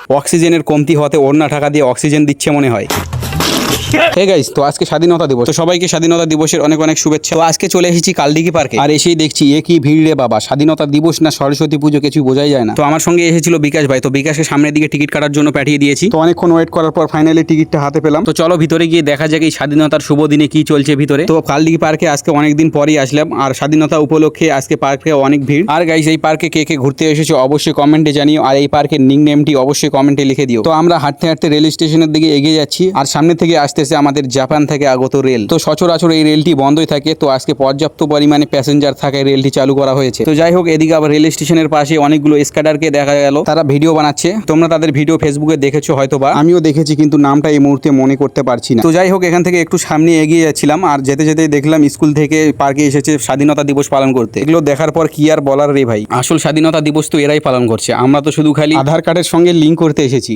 অক্সিজেনের কমতি হতে ওড়না ঢাকা দিয়ে অক্সিজেন দিচ্ছে মনে হয়। হে গাইস, তো আজকে স্বাধীনতা দিবস, তো সবাইকে স্বাধীনতা দিবসের অনেক অনেক শুভেচ্ছা। তো আজকে চলে এসেছি কালদিঘি পার্কে, আর এসেই দেখছি এ কি ভিড় রে বাবা, স্বাধীনতা দিবস না সরস্বতী পুজো কিছু বোঝাই যায় না। তো আমার সঙ্গে এসেছিল বিকাশ ভাই, তো বিকাশকে সামনের দিকে টিকিট কাটার জন্য পাঠিয়ে দিয়েছি। তো অনেকক্ষণ ওয়েট করার পর ফাইনালি টিকিটটা হাতে পেলাম। তো চলো ভিতরে গিয়ে দেখা যাক এই স্বাধীনতার শুভ দিনে কি চলছে ভিতরে। তো কালদিঘি পার্কে আজকে অনেকদিন পরেই আসলাম, আর স্বাধীনতা উপলক্ষে আজকে পার্কে অনেক ভিড়। আর গাইস, এই পার্কে কে কে ঘুরতে এসেছো অবশ্যই কমেন্টে জানিও, আর এই পার্কের নিক নেমটি অবশ্যই কমেন্টে লিখে দিও। তো আমরা হাঁটতে হাঁটতে রেল স্টেশনের দিকে এগিয়ে যাচ্ছি, আর সামনে থেকে আসতেছে আমাদের জাপান থেকে আগত রেল। তো সচরাচর এই রেলটি বন্ধই থাকে, তো আজকে পর্যাপ্ত পরিমাণে প্যাসেঞ্জার থাকায় রেলটি চালু করা হয়েছে। তো যাই হোক, এদিকে আবার রেল স্টেশনের পাশে অনেকগুলো স্কাডারকে দেখা গেল, তারা ভিডিও বানাচ্ছে। তোমরা তাদের ভিডিও ফেসবুকে দেখেছো হয়তোবা, আমিও দেখেছি, কিন্তু নামটা এই মুহূর্তে মনে করতে পারছি না। তো যাই হোক, এখান থেকে একটু সামনে এগিয়ে যাচ্ছিলাম, আর যেতে যেতে দেখলাম স্কুল থেকে পার্কে এসেছে স্বাধীনতা দিবস পালন করতে। এগুলো দেখার পর কি আর বলার রে ভাই, আসল স্বাধীনতা দিবস তো এরাই পালন করছে, আমরা তো শুধু খালি আধার কার্ডের সঙ্গে লিঙ্ক করতে এসেছি।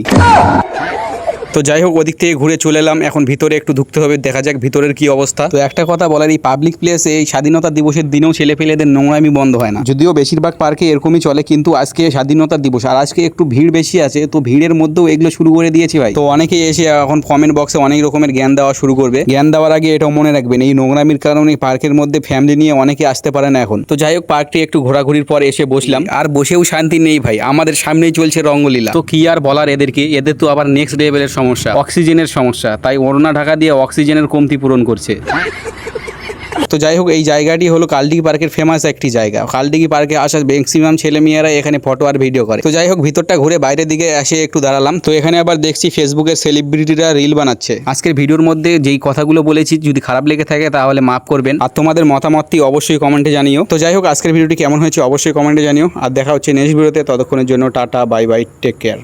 তো যাই হোক, ওদিক থেকে ঘুরে চলে এলাম, এখন ভিতরে একটু ঢুকতে হবে, দেখা যাক ভিতরের কি অবস্থা। তো একটা কথা বলার, এই পাবলিক প্লেসে এই স্বাধীনতা দিবসের দিনেও ছেলেপেলেদের নোংরামি বন্ধ হয় না, যদিও বেশিরভাগ পার্কে এরকমই চলে, কিন্তু আজকে স্বাধীনতা দিবস আর আজকে একটু ভিড় বেশি আছে, তো ভিড়ের মধ্যেও এগুলো শুরু করে দিয়েছি ভাই। তো অনেকেই এসে এখন কমেন্ট বক্সে অনেক রকমের জ্ঞান দেওয়া শুরু করবে। জ্ঞান দেওয়ার আগে এটাও মনে রাখবেন, এই নোংরামির কারণে পার্কের মধ্যে ফ্যামিলি নিয়ে অনেকে আসতে পারে না এখন। তো যাই হোক, পার্কটি একটু ঘোরাঘুরির পর এসে বসলাম, আর বসেও শান্তি নেই ভাই, আমাদের সামনেই চলছে রঙ্গলীলা। তো কি আর বলার এদেরকে, এদের তো আবার নেক্সট লেভেলের সমস্যা, অক্সিজেনের সমস্যা, তাই ওড়না ঢাকা দিয়ে অক্সিজেনের কমতি পূরণ করছে। তো যাই হোক, এই জায়গাটি হলো কালদিঘি পার্কের ফেমাস একটি জায়গা। কালদিঘি পার্কে আসা ম্যাক্সিমাম ছেলেমেয়েরা এখানে ফটো আর ভিডিও করে। তো যাই হোক, ভিতরটা ঘুরে বাইরের দিকে এসে একটু দাঁড়ালাম। তো এখানে আবার দেখছি ফেসবুকের সেলিব্রিটিরা রিল বানাচ্ছে। আজকের ভিডিওর মধ্যে যেই কথাগুলো বলেছি যদি খারাপ লেগে থাকে তাহলে মাফ করবেন, আর তোমাদের মতামতটি অবশ্যই কমেন্টে জানিও। তো যাই হোক, আজকের ভিডিওটি কেমন হয়েছে অবশ্যই কমেন্টে জানিও, আর দেখা হচ্ছে নেক্সট ভিডিওতে। ততক্ষণের জন্য tata, bye bye, take care.